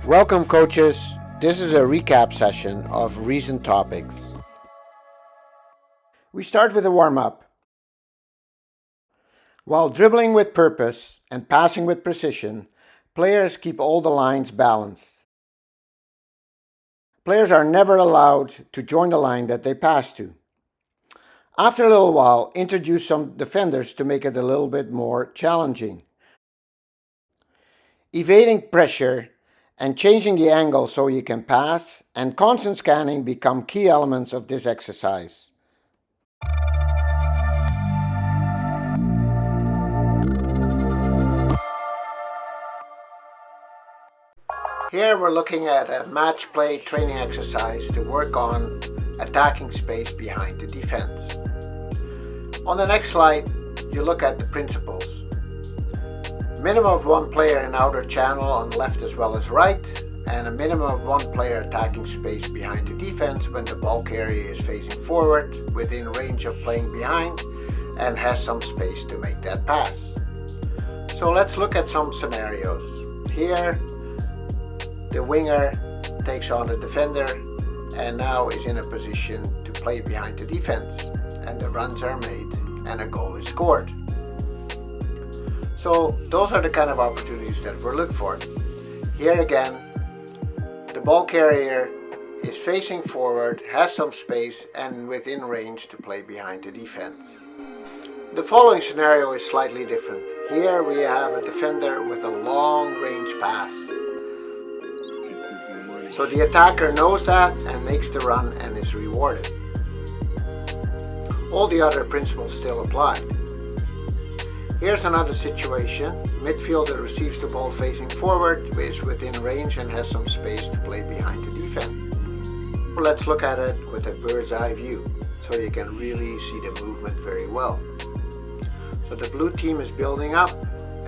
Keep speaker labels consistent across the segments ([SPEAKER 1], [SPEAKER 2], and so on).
[SPEAKER 1] Welcome, coaches. This is a recap session of recent topics. We start with a warm-up. While dribbling with purpose and passing with precision, players keep all the lines balanced. Players are never allowed to join the line that they pass to. After a little while, introduce some defenders to make it a little bit more challenging. Evading pressure and changing the angle so you can pass and constant scanning become key elements of this exercise. Here we're looking at a match play training exercise to work on attacking space behind the defense. On the next slide, you look at the principles. Minimum of one player in outer channel on left as well as right, and a minimum of one player attacking space behind the defense when the ball carrier is facing forward, within range of playing behind, and has some space to make that pass. So let's look at some scenarios. Here, the winger takes on the defender and now is in a position to play behind the defense, and the runs are made and a goal is scored. So those are the kind of opportunities that we're looking for. Here again, the ball carrier is facing forward, has some space and within range to play behind the defense. The following scenario is slightly different. Here we have a defender with a long range pass. So the attacker knows that and makes the run and is rewarded. All the other principles still apply. Here's another situation. Midfielder receives the ball facing forward, is within range and has some space to play behind the defense. Let's look at it with a bird's eye view so you can really see the movement very well. So the blue team is building up,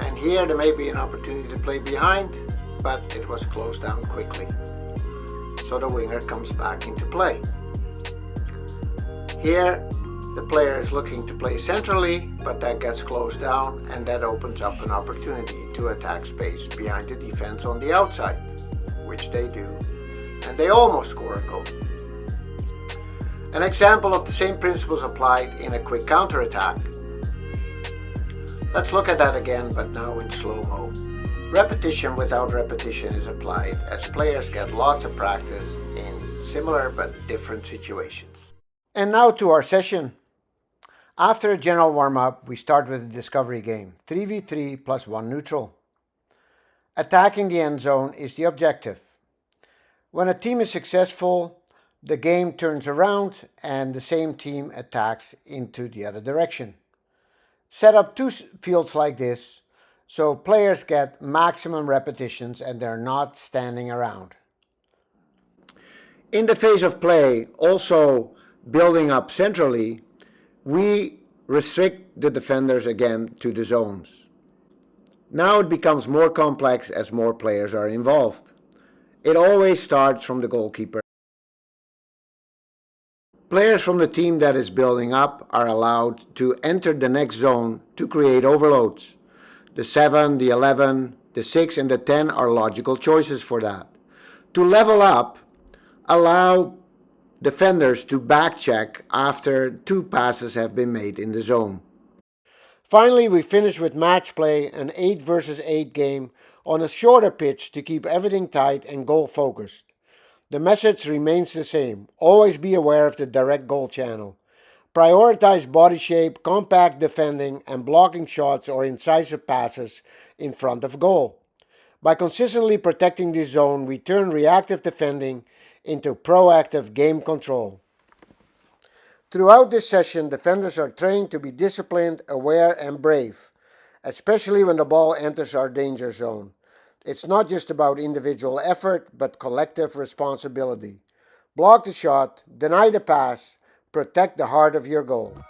[SPEAKER 1] and here there may be an opportunity to play behind, but it was closed down quickly. So the winger comes back into play. Here the player is looking to play centrally, but that gets closed down and that opens up an opportunity to attack space behind the defense on the outside, which they do, and they almost score a goal. An example of the same principles applied in a quick counterattack. Let's look at that again, but now in slow-mo. Repetition without repetition is applied as players get lots of practice in similar but different situations. And now to our session. After a general warm-up, we start with a discovery game, 3v3 plus 1 neutral. Attacking the end zone is the objective. When a team is successful, the game turns around and the same team attacks into the other direction. Set up two fields like this so players get maximum repetitions and they're not standing around. In the phase of play, also building up centrally, we restrict the defenders again to the zones. Now it becomes more complex as more players are involved. It always starts from the goalkeeper. Players from the team that is building up are allowed to enter the next zone to create overloads. The 7, the 11, the 6 and the 10 are logical choices for that. To level up, allow defenders to back check after 2 passes have been made in the zone. Finally, we finish with match play, an 8 versus 8 game on a shorter pitch to keep everything tight and goal focused. The message remains the same. Always be aware of the direct goal channel. Prioritize body shape, compact defending, and blocking shots or incisive passes in front of goal. By consistently protecting this zone, we turn reactive defending into proactive game control. Throughout this session, defenders are trained to be disciplined, aware, and brave, especially when the ball enters our danger zone. It's not just about individual effort, but collective responsibility. Block the shot, deny the pass, protect the heart of your goal.